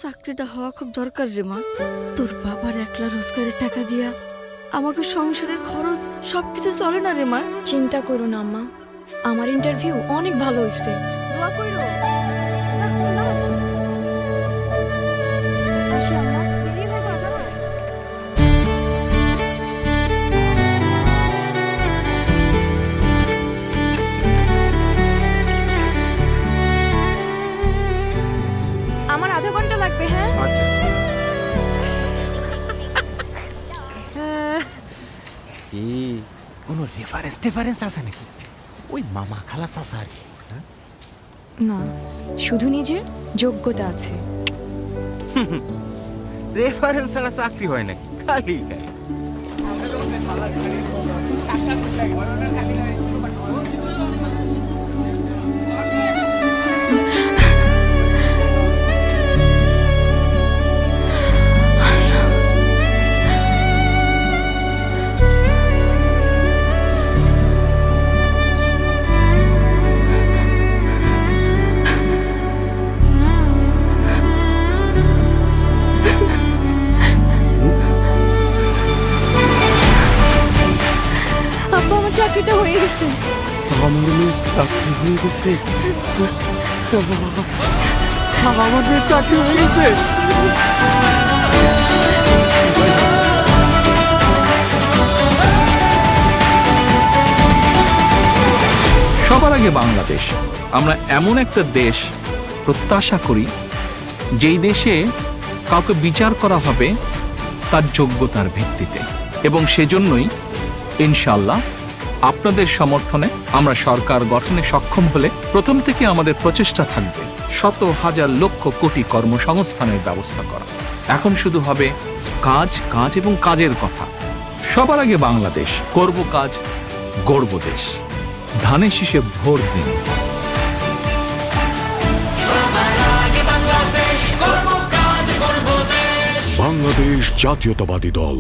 চাকরিটা হওয়া খুব দরকার রে মা। তোর বাবার একলা রোজগারের টাকা দিয়া আমাকে সংসারের খরচ সবকিছু চলে না রে মা। চিন্তা করো না আম্মা, আমার ইন্টারভিউ অনেক ভালো হয়েছে, দোয়া কইরো। আসি আম্মা, দেরি হয়ে যাবে। আমার আধা ঘন্টা লাগবে। হ্যাঁ আচ্ছা। কি কোনো রেফারেন্স আছে নাকি? ওই মামা খালা চাচা আর কি? না, শুধু নিজের যোগ্যতা আছে। রেফারেন্স ছাড়া চাকরি হয় নাকি? খালি খালি আব্বা, আমার চাকরিটা হয়ে গেছে। আমার মেয়ের চাকরি হয়ে গেছে। আমার মেয়ের চাকরি হয়ে গেছে। সবার আগে বাংলাদেশ। আমরা এমন একটা দেশ প্রত্যাশা করি যেই দেশে কাউকে বিচার করা হবে তার যোগ্যতার ভিত্তিতে, এবং সেজন্যই ইনশাআল্লাহ আপনাদের সমর্থনে আমরা সরকার গঠনে সক্ষম হলে প্রথম থেকে আমাদের প্রচেষ্টা থাকবে শত হাজার লক্ষ কোটি কর্মসংস্থানের ব্যবস্থা করা। এখন শুধু হবে কাজ, কাজ এবং কাজের কথা। সবার আগে বাংলাদেশ, করব কাজ, গড়ব দেশ। ধানের শীষে ভোট দিন। বাংলাদেশ জাতীয়তাবাদী দল।